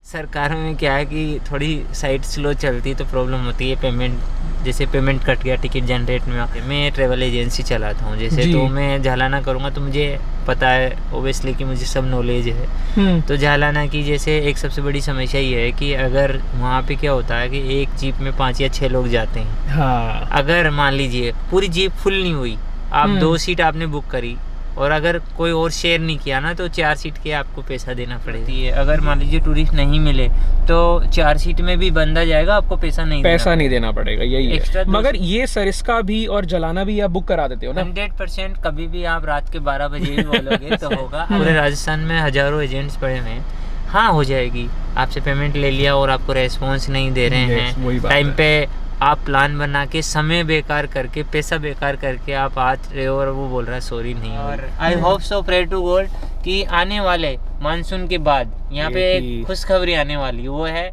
सरकारों में क्या है कि थोड़ी साइट स्लो चलती तो प्रॉब्लम होती है। पेमेंट जैसे पेमेंट कट गया टिकट जनरेट में। मैं ट्रैवल एजेंसी चलाता हूँ जैसे, तो मैं झालाना करूँगा तो मुझे पता है ओबियसली कि मुझे सब नॉलेज है। तो झालाना की जैसे एक सबसे बड़ी समस्या ये है कि अगर वहाँ पे क्या होता है कि एक जीप में 5 या 6 लोग जाते हैं। हाँ। अगर मान लीजिए पूरी जीप फुल नहीं हुई, आप 2 सीट आपने बुक करी और अगर कोई और शेयर नहीं किया ना तो 4 सीट के आपको पैसा देना पड़ेगा। अगर मान लीजिए टूरिस्ट नहीं मिले तो 4 सीट में भी बंदा जाएगा, आपको पैसा नहीं देना पड़ेगा। यही है। मगर ये सरिस्का भी और जलाना भी आप बुक करा देते हो ना? 100% कभी भी आप रात के 12 बजे भी बोलोगे तो होगा। पूरे राजस्थान में हजारों एजेंट्स पड़े हुए हैं। हाँ, हो जाएगी। आपसे पेमेंट ले लिया और आपको रेस्पॉन्स नहीं दे रहे हैं टाइम पे, आप प्लान बना के समय बेकार करके पैसा बेकार करके आप आ रहे हो और वो बोल रहा है सॉरी नहीं। और I hope so, pray to God कि आने वाले मानसून के बाद यहाँ पे एक खुशखबरी आने वाली, वो है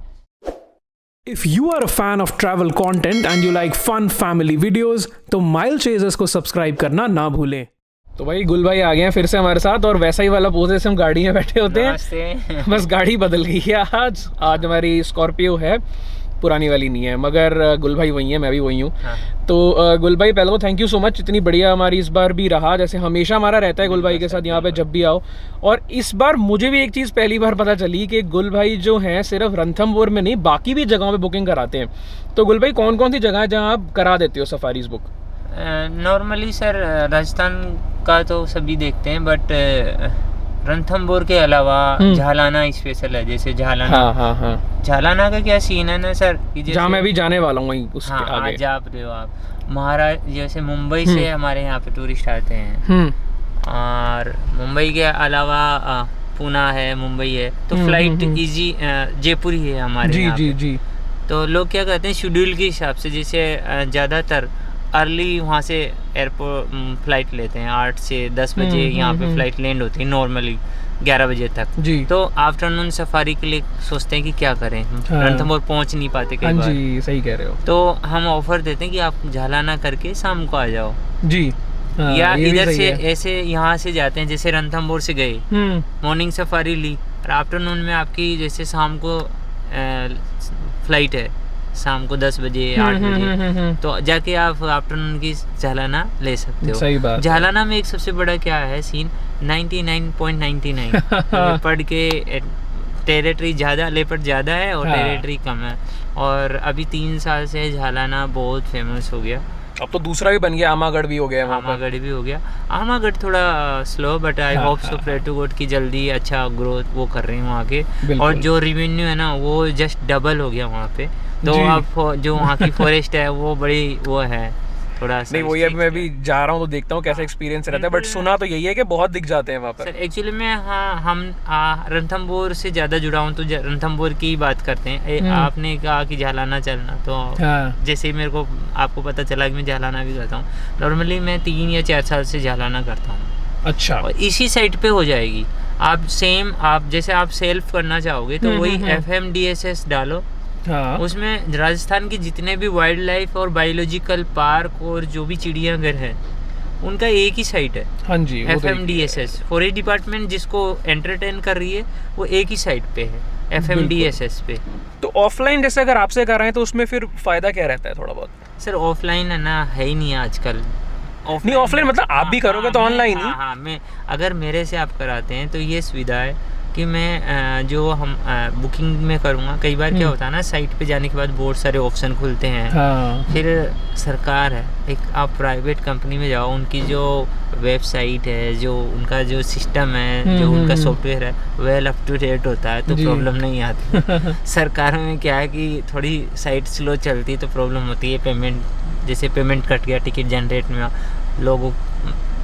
If you are a fan of travel content and you like fun family videos, तो माइल चेजर्स को सब्सक्राइब करना ना भूलें। तो भाई गुल भाई आ गए हैं फिर से हमारे साथ, और वैसा ही वाला पोज से हम गाड़ी में बैठे होते हैं। बस गाड़ी बदल गई है आज हमारी स्कॉर्पियो है, पुरानी वाली नहीं है, मगर गुल भाई वही है, मैं भी वही हूँ। हाँ। तो गुल भाई पहले तो थैंक यू सो मच, इतनी बढ़िया हमारी इस बार भी रहा, जैसे हमेशा हमारा रहता है गुल भाई के साथ यहाँ पे जब भी आओ। और इस बार मुझे भी एक चीज़ पहली बार पता चली कि गुल भाई जो हैं सिर्फ रणथंभौर में नहीं बाकी भी जगहों पे बुकिंग कराते हैं। तो गुल भाई कौन कौन सी जगह है जहाँ आप करा देते हो safaris book? Normally sir Rajasthan का तो सभी देखते हैं, बट रणथंभौर के अलावा झालाना स्पेशल है। जैसे झालाना, हाँ। झालाना का क्या सीन है ना सर, जहाँ मैं भी जाने वाला हूँ वहीं उसके आगे। आज आप रहे हो आप महाराज, जैसे मुंबई से हमारे यहाँ पे टूरिस्ट आते हैं, और मुंबई के अलावा पुणे है, मुंबई है, तो फ्लाइट इजी जयपुर ही है हमारे यहाँ पे। जी। तो लोग क्या कहते हैं शेड्यूल के हिसाब से, जैसे ज़्यादातर अर्ली वहाँ से एयरपोर्ट फ्लाइट लेते हैं 8 से 10 बजे यहाँ पे फ्लाइट लैंड होती है नॉर्मली 11 बजे तक। तो आफ्टरनून सफारी के लिए सोचते हैं कि क्या करें, रणथंभौर पहुँच नहीं पाते कई बार। जी सही कह रहे हो। तो हम ऑफर देते हैं कि आप झालाना करके शाम को आ जाओ। जी। या इधर से ऐसे यहाँ से जाते हैं, जैसे रणथंभौर से गए, मॉर्निंग सफारी ली और आफ्टरनून में आपकी जैसे शाम को फ्लाइट है, शाम को 10 बजे 8 बजे, तो जाके आप आफ्टरनून की झालाना ले सकते हो। सही बात। झालाना में एक सबसे बड़ा क्या है सीन, 99.99 लेपर्ड के टेरिटरी ज़्यादा, लेपर्ड ज़्यादा है और टेरिटरी कम है। और अभी 3 साल से झालाना बहुत फेमस हो गया। अब तो दूसरा भी बन गया, आमागढ़ भी हो गया। आमागढ़ भी हो गया। आमागढ़ थोड़ा slow, but I hope so, pray to God की जल्दी अच्छा ग्रोथ वो कर रही हूँ वहाँ के। और जो रेवेन्यू है ना वो जस्ट डबल हो गया वहाँ पे। तो अब जो वहाँ की फॉरेस्ट है वो बड़ी वो है थोड़ा सा। नहीं वही, अब मैं भी जा रहा हूँ तो देखता हूँ कैसा एक्सपीरियंस रहता है, बट सुना तो यही है कि बहुत दिख जाते हैं वहाँ पर। सर एक्चुअली में हम रणथंभौर से ज़्यादा जुड़ा हूँ तो रणथंभौर की ही बात करते हैं। आपने कहा कि झालाना चलना, तो जैसे ही मेरे को आपको पता चला कि मैं झालाना भी करता हूँ। नॉर्मली मैं 3 या 4 साल से झालाना करता हूँ। अच्छा। और इसी साइट पे हो जाएगी। आप सेम आप जैसे आप सेल्फ करना चाहोगे तो वही FMDSS डालो। उसमें राजस्थान की जितने भी वाइल्ड लाइफ और बायोलॉजिकल पार्क और जो भी चिड़ियाघर है उनका एक ही साइट है। हाँ जी। FMDSS फॉरेस्ट डिपार्टमेंट जिसको एंटरटेन कर रही है वो एक ही साइट पे है, FMDSS पे। तो ऑफलाइन जैसे अगर आपसे कर रहे हैं तो उसमें फिर फायदा क्या रहता है थोड़ा बहुत? सर ऑफलाइन है ना, है ही नहीं आजकल। नहीं ऑफलाइन मतलब आप भी करोगे तो ऑनलाइन ही। हाँ, मैं अगर मेरे से आप कराते हैं तो ये सुविधा है कि मैं जो हम बुकिंग में करूँगा। कई बार क्या होता है ना, साइट पे जाने के बाद बहुत सारे ऑप्शन खुलते हैं। फिर सरकार है, एक आप प्राइवेट कंपनी में जाओ, उनकी जो वेबसाइट है, जो उनका जो सिस्टम है, जो उनका सॉफ्टवेयर है वेल अप टू डेट होता है, तो प्रॉब्लम नहीं आती। सरकारों में क्या है कि थोड़ी साइट स्लो चलती है तो प्रॉब्लम होती है। पेमेंट जैसे पेमेंट कट गया टिकट जनरेट में, लोगों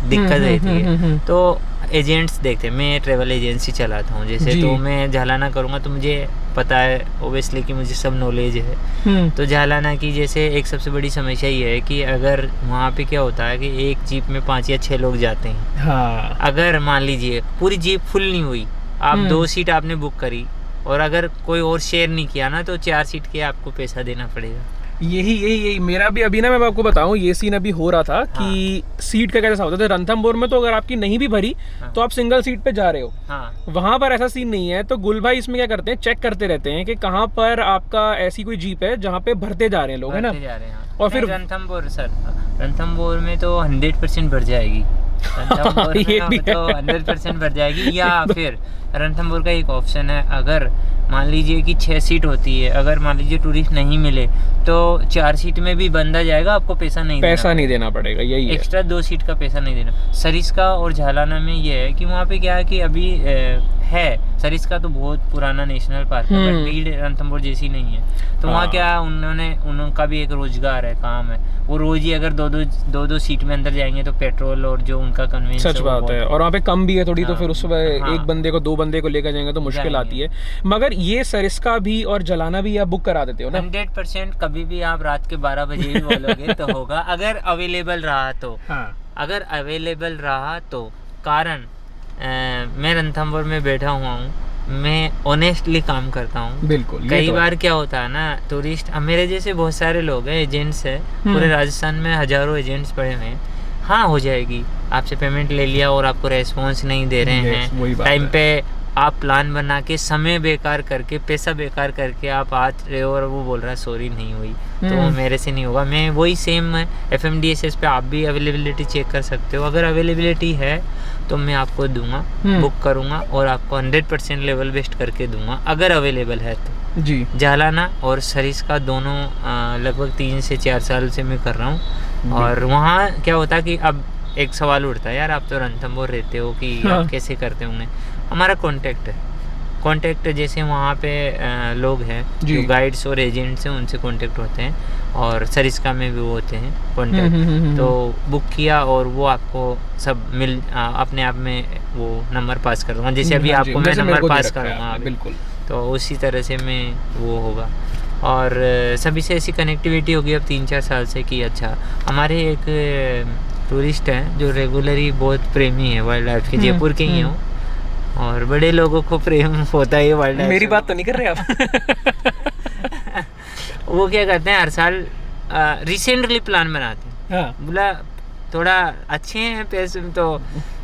दिक्कत रहती है। तो एजेंट्स देखते हैं, मैं ट्रैवल एजेंसी चलाता हूँ जैसे, तो मैं झालाना करूँगा तो मुझे पता है ओबियसली कि मुझे सब नॉलेज है। तो झालाना की जैसे एक सबसे बड़ी समस्या ये है कि अगर वहाँ पे क्या होता है कि एक जीप में 5 या 6 लोग जाते हैं। अगर मान लीजिए पूरी जीप फुल नहीं हुई, आप 2 सीट आपने बुक करी और अगर कोई और शेयर नहीं किया ना तो 4 सीट के आपको पैसा देना पड़ेगा। यही मेरा भी अभी ना, मैं आपको बताऊं, ये सीन अभी हो रहा था कि सीट का कैसा होता है। रणथंभौर में तो अगर आपकी नहीं भी भरी तो आप सिंगल सीट पे जा रहे हो, वहां पर ऐसा सीन नहीं है। तो गुल भाई इसमें क्या करते हैं, चेक करते रहते हैं कि कहाँ पर आपका ऐसी कोई जीप है जहाँ पे भरते जा रहे हैं लोग, है ना। और फिर रणथंभौर में तो 100% भर जाएगी। ये भी तो 100% भर जाएगी। या फिर रणथंभौर का एक ऑप्शन है, अगर मान लीजिए कि 6 सीट होती है, अगर मान लीजिए टूरिस्ट नहीं मिले तो 4 सीट में भी बंदा जाएगा, आपको पैसा नहीं देना पड़ेगा। यही एक्स्ट्रा 2 सीट का पैसा नहीं देना। सरिस्का और झालाना में ये है कि वहाँ पे क्या है कि अभी है, सरिस्का तो बहुत पुराना नेशनल पार्क है, बट भीड़ रणथंभौर जैसी नहीं है। तो वहाँ क्या उनका भी एक रोजगार है, काम है, वो रोज ही अगर दो सीट में अंदर जाएंगे तो पेट्रोल और जो उनका कन्वीनियंस, सच बात है। और वहाँ पे कम भी है थोड़ी, तो फिर उस एक बंदे को 2 बंदे को लेकर जाएंगे तो मुश्किल आती है। मगर ये सरिस्का भी और जलाना भी आप बुक करा देते हो ना? 100% कभी भी आप रात के 12 बजे भी बोलोगे तो होगा, अगर अवेलेबल रहा तो। अगर अवेलेबल रहा तो, कारण मैं रणथंभौर में बैठा हुआ हूँ, मैं ऑनेस्टली काम करता हूँ। बिल्कुल। कई बार क्या होता है ना, टूरिस्ट, मेरे जैसे बहुत सारे लोग हैं, एजेंट्स है, पूरे राजस्थान में हजारों एजेंट्स पड़े हुए हैं। हाँ, हो जाएगी, आपसे पेमेंट ले लिया और आपको रेस्पॉन्स नहीं दे रहे हैं टाइम पे, आप प्लान बना के समय बेकार करके, पैसा बेकार करके आप आ रहे हो और वो बोल रहा है सॉरी नहीं हुई, तो वो मेरे से नहीं होगा। मैं वही सेम है, FMDSS पे आप भी अवेलेबिलिटी चेक कर सकते हो। अगर अवेलेबिलिटी है तो मैं आपको दूंगा, बुक करूंगा और आपको 100% लेवल बेस्ट करके दूंगा, अगर अवेलेबल है तो जी। झालाना और सरिस्का दोनों लगभग 3 से 4 साल से मैं कर रहा हूँ। और वहाँ क्या होता है कि अब एक सवाल उठता है, यार आप तो रणथंभौर रहते हो कि आप कैसे करते होंगे। हमारा कॉन्टैक्ट जैसे वहाँ पे लोग हैं जो गाइड्स और एजेंट्स हैं, उनसे कॉन्टैक्ट होते हैं, और सरिस्का में भी वो होते हैं कॉन्टैक्ट। तो बुक किया और वो आपको सब अपने आप में वो नंबर पास कर दूँगा, जैसे अभी आपको मैं नंबर पास करूँगा। बिल्कुल। तो उसी तरह से मैं वो होगा, और सभी से ऐसी कनेक्टिविटी होगी अब 3-4 साल से कि अच्छा। हमारे एक टूरिस्ट हैं जो रेगुलरली बहुत प्रेमी है वाइल्ड लाइफ के, जयपुर के ही हो, और बड़े लोगों को प्रेम होता है वाइल्ड लाइफ। मेरी बात तो नहीं कर रहे आप? वो क्या करते हैं, हर साल रिसेंटली प्लान बनाते हैं। बोला थोड़ा अच्छे हैं पैसे तो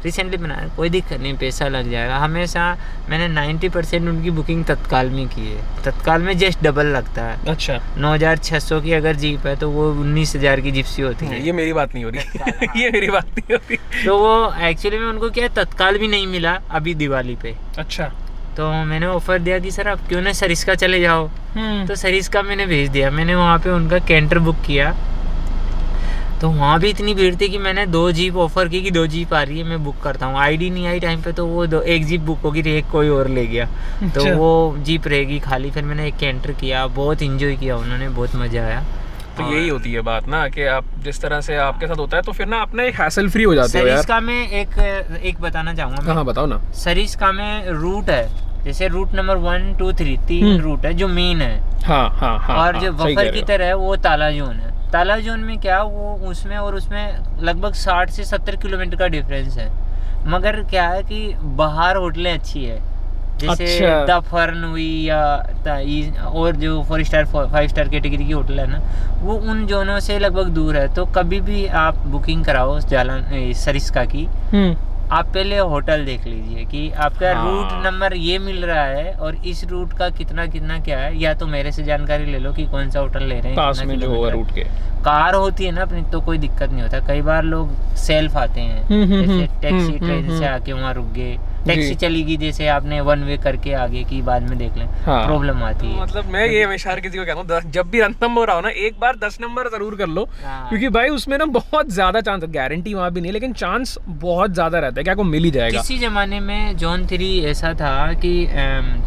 रिसेंटली बनाया, कोई दिक्कत नहीं, पैसा लग जाएगा। हमेशा मैंने 90% उनकी बुकिंग तत्काल में की है। तत्काल में जस्ट डबल लगता है। अच्छा। 9,600 की अगर जीप है तो वो 19,000 की जिप्सी होती है। ये मेरी बात नहीं हो रही। ये मेरी बात नहीं हो रही। तो वो एक्चुअली में उनको क्या तत्काल भी नहीं मिला अभी दिवाली पे। अच्छा। तो मैंने ऑफर दिया कि सर आप क्यों ना सरिस्का चले जाओ। तो सरिस्का मैंने भेज दिया। मैंने वहाँ पे उनका कैंटर बुक किया, तो वहाँ भी इतनी भीड़ थी कि मैंने 2 जीप ऑफर की कि 2 जीप आ रही है, मैं बुक करता हूँ। आईडी नहीं आई टाइम पे, तो वो 1 जीप बुक होगी, एक कोई और ले गया। तो वो जीप रहेगी खाली। फिर मैंने एक कैंटर किया, बहुत इंजॉय किया उन्होंने, बहुत मज़ा आया। तो यही होती है बात ना कि आप जिस तरह से आपके साथ होता है तो फिर ना अपना एक हैसल फ्री हो जाते हो यार। सरिस्का में एक बताना चाहूँगा। हाँ बताओ ना। सरिस्का में रूट है, जैसे रूट नंबर 1, 2, 3 3 रूट है जो मेन है। हाँ। और जो वफर की तरह है वो ताला जोन है। ताला जोन में क्या, वो उसमें और उसमें लगभग 60 से 70 किलोमीटर का डिफरेंस है। मगर क्या है कि बाहर होटलें अच्छी है, जैसे द फर्न हुई या और जो 4 स्टार 5 स्टार कैटेगरी की होटल है ना, वो उन जोनों से लगभग दूर है। तो कभी भी आप बुकिंग कराओ सरिस्का की, आप पहले होटल देख लीजिए कि आपका रूट नंबर ये मिल रहा है और इस रूट का कितना क्या है। या तो मेरे से जानकारी ले लो कि कौन सा होटल ले रहे हैं, पास में जो होगा रूट के। कार होती है ना अपनी, तो कोई दिक्कत नहीं होता। कई बार लोग सेल्फ आते हैं, जैसे टैक्सी ट्रेन से आके वहाँ रुक गए, टैक्सी चलेगी जैसे आपने 1 वे करके आगे की बाद में देख लें, प्रॉब्लम आती है। मतलब मैं ये हमेशा हर किसी को कहता हूँ, जब भी रणथंभौर आओ ना, एक बार 10 नंबर जरूर कर लो, क्योंकि भाई उसमें ना बहुत ज्यादा चांस, गारंटी वहाँ भी नहीं लेकिन चांस बहुत ज्यादा रहता है कि आपको मिल ही जाएगा। किसी जमाने में जोन 3 ऐसा था कि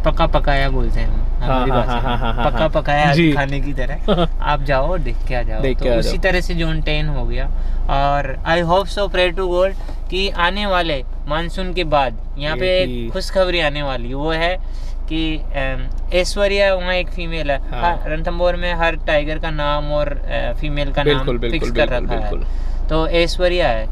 पका पकाया बोलते हैं, पका पकाया खाने की तरह, आप जाओ देख के आ जाओ। तो उसी तरह से जोन 10 हो गया। और I hope so, pray to God कि आने वाले मानसून के बाद यहाँ पे एक खुशखबरी आने वाली, वो है कि ऐश्वर्या वहाँ एक फीमेल है। रणथंभौर में हर टाइगर का नाम और फीमेल का नाम फिक्स कर रखा है। तो ऐश्वर्या है,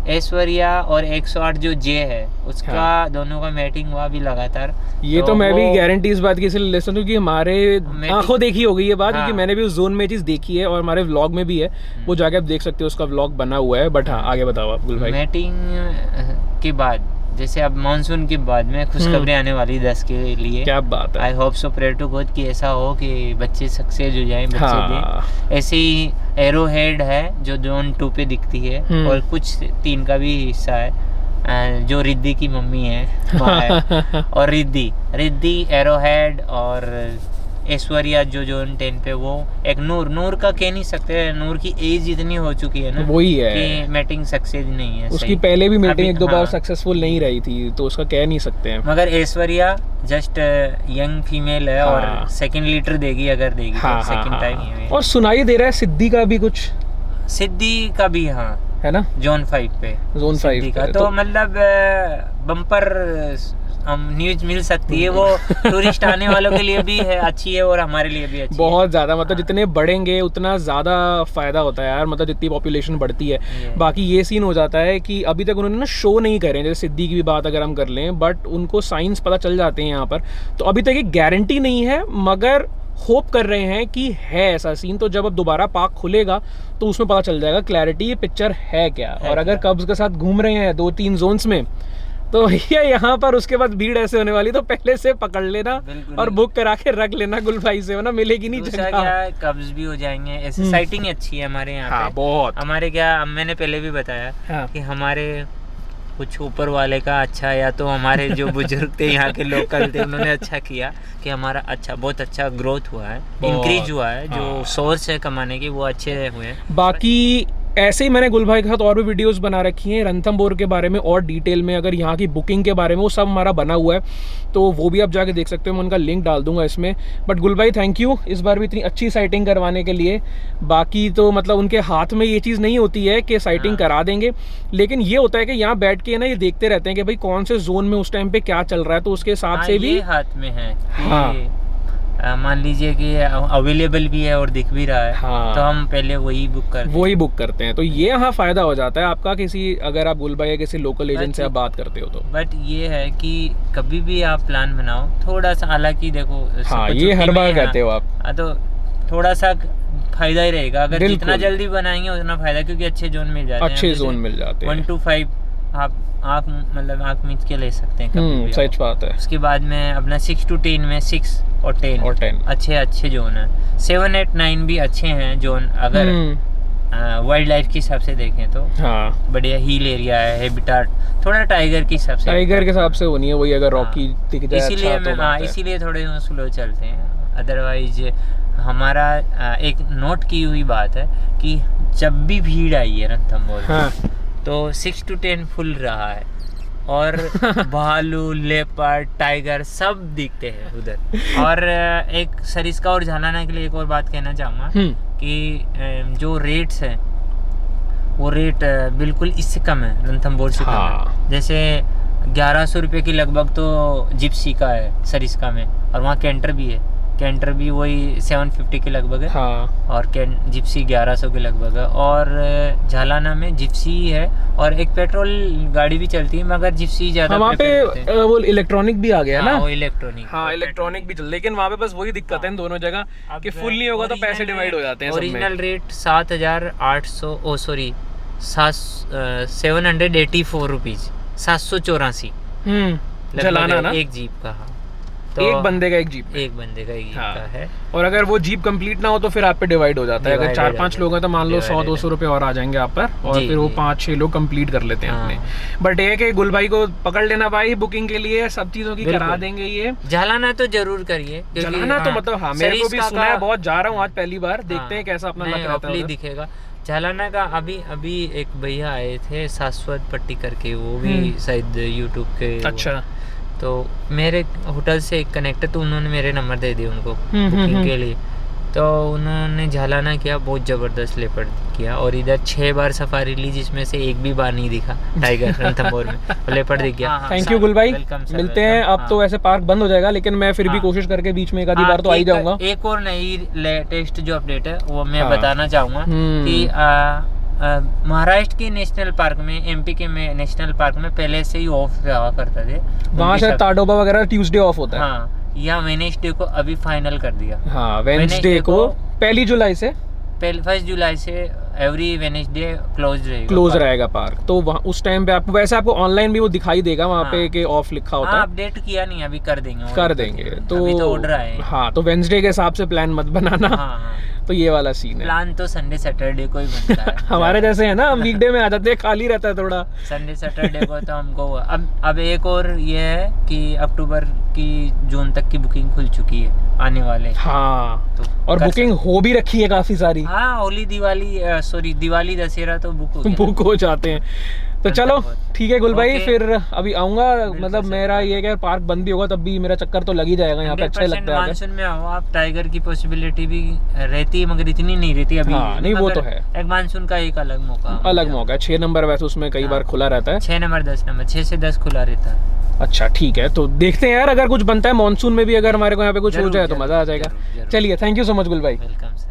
ऐश्वर्या और 108 जो जे है उसका दोनों का मैटिंग हुआ भी लगातार। ये तो मैं भी गारंटी इस बात की इसलिए ले सकता हूँ कि हमारे आंखों देखी हो गई ये बात, क्योंकि मैंने भी उस जोन में चीज देखी है और हमारे व्लॉग में भी है, वो जाके आप देख सकते हो, उसका व्लॉग बना हुआ है। बट हाँ, आगे बताओ आप गुल भाई। मैटिंग के बाद जैसे अब मानसून के बाद में खुशखबरी आने वाली 10 के लिए। क्या बात है। I hope so, pray to God कि ऐसा हो कि बच्चे सक्सेस हो जाएं, बच्चे दें। ऐसे ही एरो हेड है जो जोन 2 पे दिखती है और कुछ 3 का भी हिस्सा है जो रिद्धि की मम्मी है, माँ है। और रिद्धि एरो हेड और ऐश्वर्या जो जोन 10 पे, वो एक नूर का कह नहीं सकते, नूर की एज इतनी हो चुकी है ना, वही है कि मैटिंग सक्सेस नहीं है। उसकी पहले भी मीटिंग एक दो बार सक्सेसफुल नहीं रही थी, तो उसका कह नहीं सकते हैं। मगर ऐश्वर्या जस्ट यंग फीमेल है और सेकंड लीटर देगी अगर देगी तो सेकंड टाइम। और सुनाई दे रहा है सिद्धि का भी कुछ, सिद्धि का भी हाँ है ना, जोन 5 पे, जोन 5 का तो मतलब बम्पर न्यूज मिल सकती है। वो टूरिस्ट आने वालों के लिए भी है, अच्छी है, और हमारे लिए भी अच्छी बहुत ज़्यादा। मतलब जितने बढ़ेंगे उतना ज़्यादा फ़ायदा होता है यार, मतलब जितनी पॉपुलेशन बढ़ती है। बाकी ये सीन हो जाता है कि अभी तक उन्होंने ना शो नहीं करे, जैसे सिद्धि की भी बात अगर हम कर लें, बट उनको साइंस पता चल जाते हैं यहाँ पर, तो अभी तक एक गारंटी नहीं है, मगर होप कर रहे हैं कि है ऐसा सीन। तो जब अब दोबारा पार्क खुलेगा तो उसमें पता चल जाएगा क्लैरिटी ये पिक्चर है क्या। और अगर कब्ज के साथ घूम रहे हैं 2-3 जोन्स में, तो भैया यहाँ पर उसके बाद भीड़ ऐसे होने वाली, तो पहले से पकड़ लेना और बुक करा के रख लेना गुल भाई से, वरना मिलेगी नहीं जगह। क्या कब्ज भी हो जाएंगे ऐसे। साइटिंग अच्छी है हमारे यहाँ पे बहुत। हमारे क्या, मैंने पहले भी बताया कि हमारे कुछ ऊपर वाले का अच्छा, या तो हमारे जो बुजुर्ग थे यहाँ के लोकल थे उन्होंने अच्छा किया कि हमारा अच्छा, बहुत अच्छा ग्रोथ हुआ है, इंक्रीज हुआ है, जो सोर्स है कमाने की वो अच्छे हुए हैं। बाकी ऐसे ही मैंने गुल भाई के साथ और भी वीडियोस बना रखी हैं रणथंभौर के बारे में और डिटेल में, अगर यहाँ की बुकिंग के बारे में, वो सब हमारा बना हुआ है, तो वो भी आप जाके देख सकते हो, मैं उनका लिंक डाल दूंगा इसमें। बट गुल भाई थैंक यू इस बार भी इतनी अच्छी साइटिंग करवाने के लिए। बाकी तो मतलब उनके हाथ में ये चीज़ नहीं होती है कि साइटिंग करा देंगे, लेकिन ये होता है कि यहाँ बैठ के ना ये देखते रहते हैं कि भाई कौन से जोन में उस टाइम पे क्या चल रहा है, तो उसके हिसाब से भी हाथ में है। मान लीजिए कि अवेलेबल भी है और दिख भी रहा है, तो हम पहले वही बुक करते हैं। तो ये यहाँ फायदा हो जाता है आपका, किसी अगर आप गुल भाई किसी लोकल एजेंट से आप बात करते हो तो। बट ये है कि कभी भी आप प्लान बनाओ थोड़ा सा, हालांकि देखो ये हर बार कहते हो आप, तो थोड़ा सा फायदा ही रहेगा। अगर जितना जल्दी बनाएंगे उतना फायदा, क्योंकि अच्छे जोन मिल जाते हैं, अच्छे जोन मिल जाते हैं। 1 to 5 आप मतलब आँख मीच के ले सकते हैं। सच बात है। उसके बाद में अपना 6 to 10 में 6 और 10 अच्छे जोन है। 7, 8, 9 भी अच्छे हैं जोन, अगर वाइल्ड लाइफ के हिसाब से देखें तो बढ़िया हिल एरिया है, हैबिटाट थोड़ा टाइगर के हिसाब से होनी है वही, अगर रॉकी दिख जाए इसीलिए इसीलिए थोड़े स्लो चलते हैं। अदरवाइज हमारा एक नोट की हुई बात है कि जब भी भीड़ आई है रणथंभौर तो 6 to 10 फुल रहा है, और भालू, लेपर्ड, टाइगर सब दिखते हैं उधर। और एक सरिस्का और झालाना के लिए एक और बात कहना चाहूँगा कि जो रेट्स हैं वो रेट बिल्कुल इससे कम है, रणथंभौर से कम है। जैसे 1100 रुपये की लगभग तो जिप्सी का है सरिस्का में, और वहाँ कैंटर भी है। कैंटर भी वही 750 के लगभग है, और जिप्सी 1100 के लगभग है। और झालाना में जिप्सी है और एक पेट्रोल गाड़ी भी चलती है, मगर जिप्सी ज़्यादा वहाँ पे वो इलेक्ट्रॉनिक भी आ गया ना, वो इलेक्ट्रॉनिक भी चल, लेकिन वहाँ पे बस वही दिक्कत है दोनों जगह कि फुल नहीं होगा तो पैसे डिवाइड हो जाते हैं। ओरिजिनल रेट 784 रुपीज़, 784 झालाना ना, एक जीप का। तो एक बंदे का एक जीप का है। और अगर वो जीप कंप्लीट ना हो तो फिर आप पे डिवाइड हो जाता है। अगर 4-5 लोग हैं तो मान लो 100-200 रुपए और आ जाएंगे आप पर, और फिर वो 5-6 लोग कंप्लीट कर लेते हैं अपने। बट एक है गुल भाई को पकड़ लेना भाई बुकिंग के लिए, सब चीजों की करा देंगे। ये झालाना तो जरूर करिए, झालाना तो मतलब मेरे को भी सुना है, बहुत जा रहा हूँ आज पहली बार, देखते हैं कैसा अपना लग रहा है दिखेगा। झालाना का अभी एक भैया आए थे शाश्वत पट्टी करके, वो भी शायद यूट्यूब के, अच्छा, तो मेरे होटल से एक कनेक्ट है, तो उन्होंने मेरे नंबर दे दिए उनको बुकिंग के लिए। तो उन्होंने झालाना किया, बहुत ज़बरदस्त लेपर्ड किया, और इधर 6 बार सफारी ली जिसमें से एक भी बार नहीं दिखा टाइगर रणथंभौर में, लेपर्ड दिख गया। थैंक यू गुल भाई, मिलते हैं। अब तो वैसे पार्क बंद हो जाएगा, लेकिन मैं फिर भी कोशिश करके बीच में एक आधी बार तो आ ही जाऊंगा। एक और नई लेटेस्ट जो अपडेट है वो मैं बताना चाहूँगा कि महाराष्ट्र के नेशनल पार्क में, एमपी के में नेशनल पार्क में पहले से ही ऑफ हुआ करते थे। वहाँ शायद ताडोबा वगैरह ट्यूसडे ऑफ होता है। हाँ, या वेडनेसडे को अभी फाइनल कर दिया। हाँ, वेडनेसडे को 1 जुलाई से 1 जुलाई से एवरी वेडनेसडे क्लोज रहेगा पार्क। तो वहाँ उस टाइम पे आपको, वैसे आपको ऑनलाइन भी वो दिखाई देगा वहाँ पे कि ऑफ लिखा होता है। अपडेट किया नहीं, अभी कर देंगे तो अभी तो ऑर्डर आए। हाँ, तो वेडनेसडे के हिसाब से प्लान मत बनाना। हाँ। तो ये वाला सीन है। प्लान तो संडे सैटरडे को ही बनता है। हमारे जैसे है ना, हम वीकडे में आ जाते हैं, खाली रहता है थोड़ा। संडे सैटरडे को तो हमको अब एक और ये है कि अक्टूबर की जून तक की बुकिंग खुल चुकी है आने वाले। हाँ, तो और बुकिंग हो भी रखी है काफी सारी। हाँ, होली दिवाली दशहरा तो बुक हो जाते हैं। तो चलो ठीक है गुल भाई, फिर अभी आऊंगा। मतलब मेरा ये क्या, पार्क बंद भी होगा तब भी मेरा चक्कर तो लग ही जाएगा यहाँ पे। अच्छा लगता है। मानसून में आओ आप, टाइगर की पॉसिबिलिटी भी रहती है मगर इतनी नहीं रहती अभी। हाँ, नहीं वो तो है। एक मानसून का एक अलग मौका है। 6 नंबर वैसे उसमें कई बार खुला रहता है। 6 नंबर 10 नंबर 6 से 10 खुला रहता है। अच्छा ठीक है, तो देखते हैं यार, अगर कुछ बनता है मानसून में भी, अगर हमारे को यहाँ पे कुछ हो जाए तो मजा आ जाएगा। चलिए, थैंक यू सो मच गुल भाई। वेलकम।